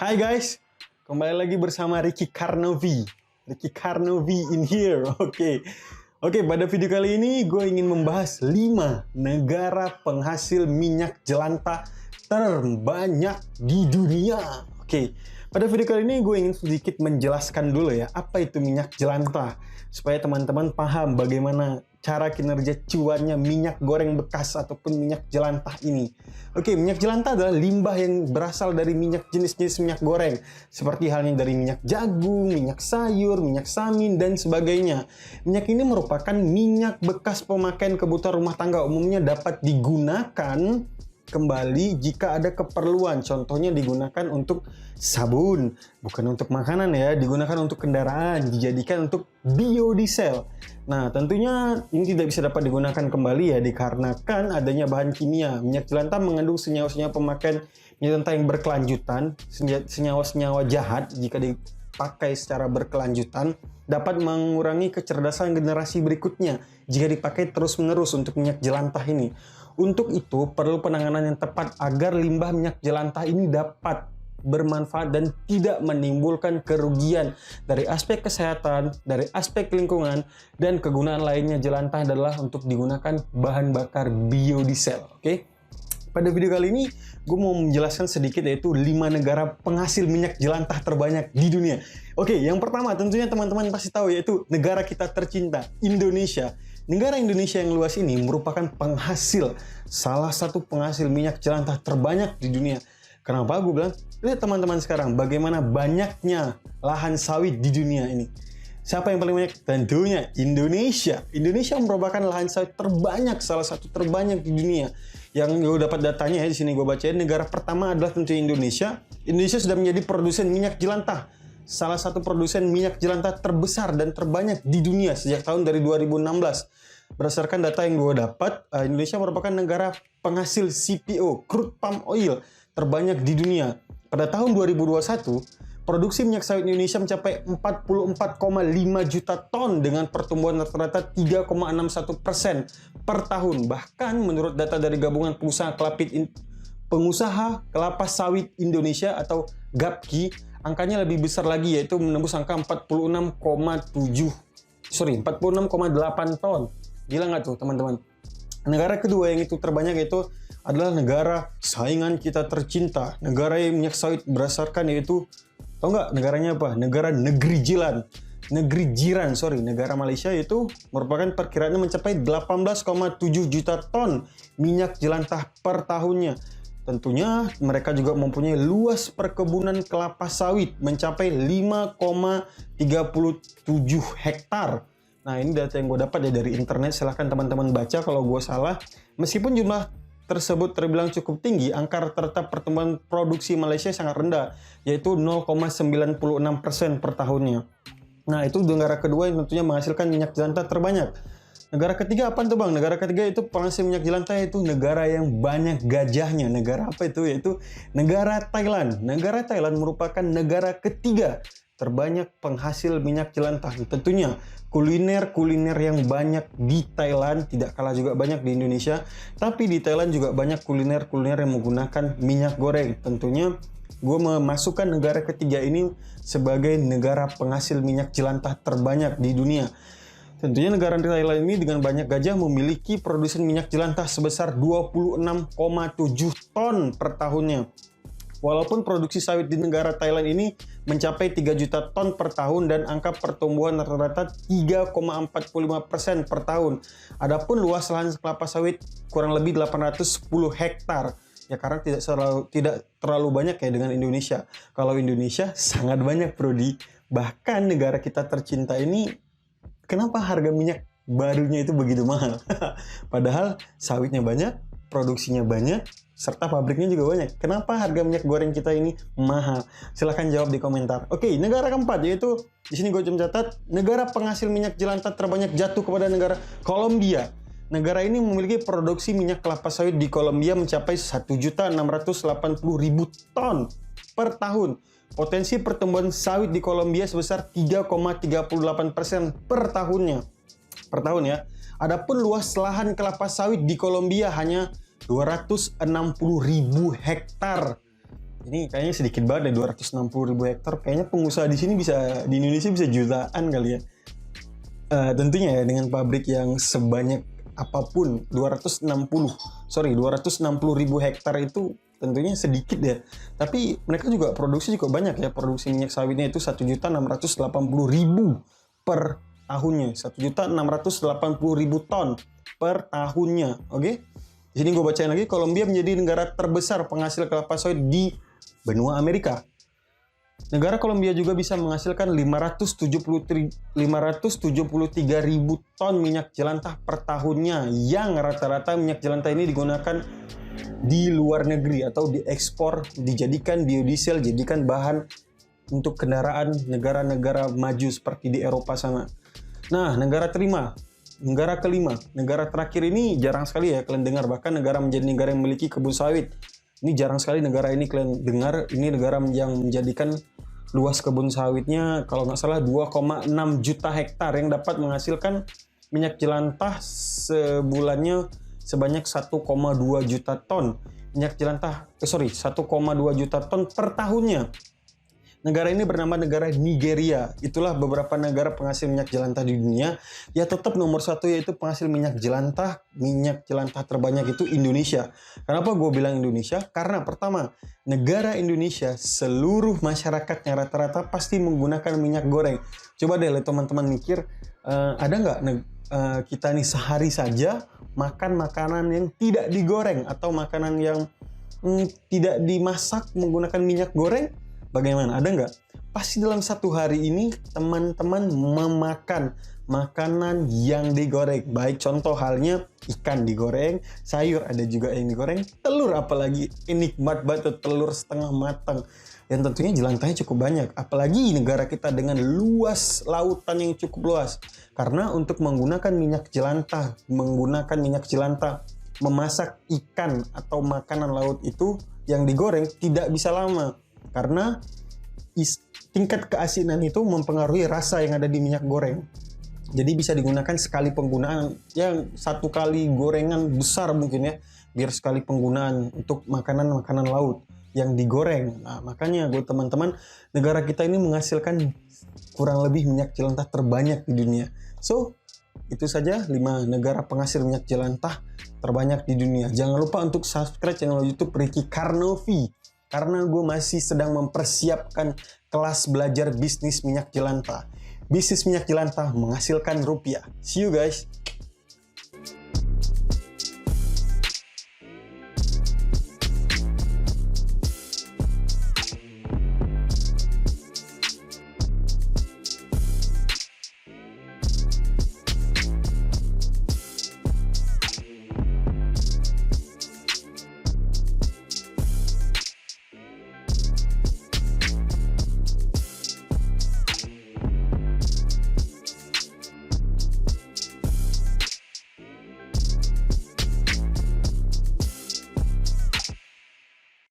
Hai guys, kembali lagi bersama Ricky Carnovi. Ricky Carnovi in here, Oke, pada video kali ini gue ingin membahas 5 negara penghasil minyak jelantah terbanyak di dunia. Pada video kali ini gue ingin sedikit menjelaskan dulu ya, apa itu minyak jelantah. Supaya teman-teman paham bagaimana cara kinerja cuannya minyak goreng bekas ataupun minyak jelantah ini. Minyak jelantah adalah limbah yang berasal dari minyak jenis-jenis minyak goreng. Seperti halnya dari minyak jagung, minyak sayur, minyak samin, dan sebagainya. Minyak ini merupakan minyak bekas pemakaian kebutuhan rumah tangga, umumnya dapat digunakan kembali jika ada keperluan. Contohnya digunakan untuk sabun, bukan untuk makanan ya, digunakan untuk kendaraan, dijadikan untuk biodiesel. Nah, tentunya ini tidak bisa dapat digunakan kembali ya, dikarenakan adanya bahan kimia. Minyak jelantah mengandung senyawa-senyawa pemakaian minyak jelantah yang berkelanjutan, senyawa-senyawa jahat jika dipakai secara berkelanjutan, dapat mengurangi kecerdasan generasi berikutnya jika dipakai terus-menerus untuk minyak jelantah ini. Untuk itu, perlu penanganan yang tepat agar limbah minyak jelantah ini dapat bermanfaat dan tidak menimbulkan kerugian dari aspek kesehatan, dari aspek lingkungan, dan kegunaan lainnya. Jelantah adalah untuk digunakan bahan bakar biodiesel. Pada video kali ini, gue mau menjelaskan sedikit yaitu 5 negara penghasil minyak jelantah terbanyak di dunia. Yang pertama tentunya teman-teman pasti tahu yaitu negara kita tercinta, Indonesia. Negara Indonesia yang luas ini merupakan salah satu penghasil minyak jelantah terbanyak di dunia. Kenapa gue bilang? Lihat teman-teman sekarang bagaimana banyaknya lahan sawit di dunia ini. Siapa yang paling banyak? Tentunya Indonesia. Indonesia merupakan lahan sawit terbanyak, salah satu terbanyak di dunia. Yang gue dapat datanya ya, di sini gue bacain. Negara pertama adalah tentu Indonesia. Indonesia sudah menjadi produsen minyak jelantah. Salah satu produsen minyak jelantah terbesar dan terbanyak di dunia sejak tahun dari 2016. Berdasarkan data yang gue dapat, Indonesia merupakan negara penghasil CPO, crude palm oil, terbanyak di dunia. Pada tahun 2021, produksi minyak sawit Indonesia mencapai 44,5 juta ton dengan pertumbuhan rata-rata 3,61% per tahun. Bahkan menurut data dari Gabungan Pengusaha Kelapa Sawit Indonesia atau GAPKI, angkanya lebih besar lagi yaitu menembus angka 46,8 ton. Gila nggak tuh teman-teman? Negara kedua yang itu terbanyak itu adalah negara saingan kita tercinta. Negara yang minyak sawit berdasarkan yaitu, tau nggak negaranya apa? Negara negeri jiran, negara Malaysia itu merupakan perkiraannya mencapai 18,7 juta ton minyak jelantah per tahunnya. Tentunya mereka juga mempunyai luas perkebunan kelapa sawit mencapai 5,37 hektar. Nah, ini data yang gue dapat ya dari internet, silahkan teman-teman baca kalau gue salah. Meskipun jumlah tersebut terbilang cukup tinggi, angka rata-rata pertumbuhan produksi Malaysia sangat rendah, yaitu 0,96% per tahunnya. Nah, itu negara kedua yang tentunya menghasilkan minyak jelantah terbanyak. Negara ketiga apa tuh bang? Negara ketiga itu penghasil minyak jelantah, yaitu negara yang banyak gajahnya. Negara apa itu? Yaitu negara Thailand. Negara Thailand merupakan negara ketiga terbanyak penghasil minyak jelantah. Tentunya kuliner yang banyak di Thailand, tidak kalah juga banyak di Indonesia. Tapi di Thailand juga banyak kuliner yang menggunakan minyak goreng. Tentunya gue memasukkan negara ketiga ini sebagai negara penghasil minyak jelantah terbanyak di dunia. Tentunya negara Thailand ini dengan banyak gajah memiliki produsen minyak jelantah sebesar 26,7 ton per tahunnya. Walaupun produksi sawit di negara Thailand ini mencapai 3 juta ton per tahun dan angka pertumbuhan rata-rata 3,45% per tahun. Adapun luas lahan kelapa sawit kurang lebih 810 hektar. Ya karena tidak terlalu banyak ya dengan Indonesia. Kalau Indonesia sangat banyak, Brodi. Bahkan negara kita tercinta ini, kenapa harga minyak barunya itu begitu mahal? Padahal sawitnya banyak, produksinya banyak, serta pabriknya juga banyak. Kenapa harga minyak goreng kita ini mahal? Silahkan jawab di komentar. Negara keempat yaitu di sini gue mencatat negara penghasil minyak jelantah terbanyak jatuh kepada negara Kolombia. Negara ini memiliki produksi minyak kelapa sawit di Kolombia mencapai 1.680.000 ton per tahun. Potensi pertumbuhan sawit di Kolombia sebesar 3,38% per tahun ya. Adapun luas lahan kelapa sawit di Kolombia hanya 260.000 hektar. Ini kayaknya sedikit banget ya, 260.000 hektar. Kayaknya pengusaha di sini bisa, di Indonesia bisa jutaan kali ya. Tentunya ya dengan pabrik yang sebanyak apapun 260.000 hektar itu tentunya sedikit ya. Tapi mereka juga produksi juga banyak ya. Produksi minyak sawitnya itu 1.680.000 per tahunnya. 1.680.000 ton per tahunnya. Oke? Di sini gue bacain lagi, Kolombia menjadi negara terbesar penghasil kelapa sawit di benua Amerika. Negara Kolombia juga bisa menghasilkan 573.000 ton minyak jelantah per tahunnya, yang rata-rata minyak jelantah ini digunakan di luar negeri atau diekspor, dijadikan biodiesel, jadikan bahan untuk kendaraan negara-negara maju seperti di Eropa sana. Nah, negara kelima, negara terakhir ini jarang sekali ya kalian dengar, bahkan negara menjadi negara yang memiliki kebun sawit. Ini jarang sekali negara ini kalian dengar. Ini negara yang menjadikan luas kebun sawitnya kalau nggak salah 2,6 juta hektar yang dapat menghasilkan minyak jelantah sebulannya sebanyak 1,2 juta ton minyak jelantah. 1,2 juta ton per tahunnya. Negara ini bernama negara Nigeria. Itulah beberapa negara penghasil minyak jelantah di dunia. Ya tetap nomor satu yaitu penghasil minyak jelantah. Minyak jelantah terbanyak itu Indonesia. Kenapa gue bilang Indonesia? Karena pertama, negara Indonesia seluruh masyarakatnya rata-rata pasti menggunakan minyak goreng. Coba deh teman-teman mikir, ada nggak kita nih sehari saja makan makanan yang tidak digoreng atau makanan yang tidak dimasak menggunakan minyak goreng? Bagaimana? Ada nggak? Pasti dalam satu hari ini teman-teman memakan makanan yang digoreng. Baik contoh halnya ikan digoreng, sayur ada juga yang digoreng, telur apalagi nikmat banget telur setengah matang. Dan tentunya jelantahnya cukup banyak. Apalagi negara kita dengan luas lautan yang cukup luas. Karena untuk menggunakan minyak jelantah, memasak ikan atau makanan laut itu yang digoreng tidak bisa lama. Karena tingkat keasinan itu mempengaruhi rasa yang ada di minyak goreng. Jadi bisa digunakan sekali penggunaan, yang satu kali gorengan besar mungkin ya, biar sekali penggunaan untuk makanan-makanan laut yang digoreng. Nah, makanya buat teman-teman, negara kita ini menghasilkan kurang lebih minyak jelantah terbanyak di dunia. So, itu saja 5 negara penghasil minyak jelantah terbanyak di dunia. Jangan lupa untuk subscribe channel YouTube Ricky Carnovi. Karena gue masih sedang mempersiapkan kelas belajar bisnis minyak jelantah. Bisnis minyak jelantah menghasilkan rupiah. See you guys!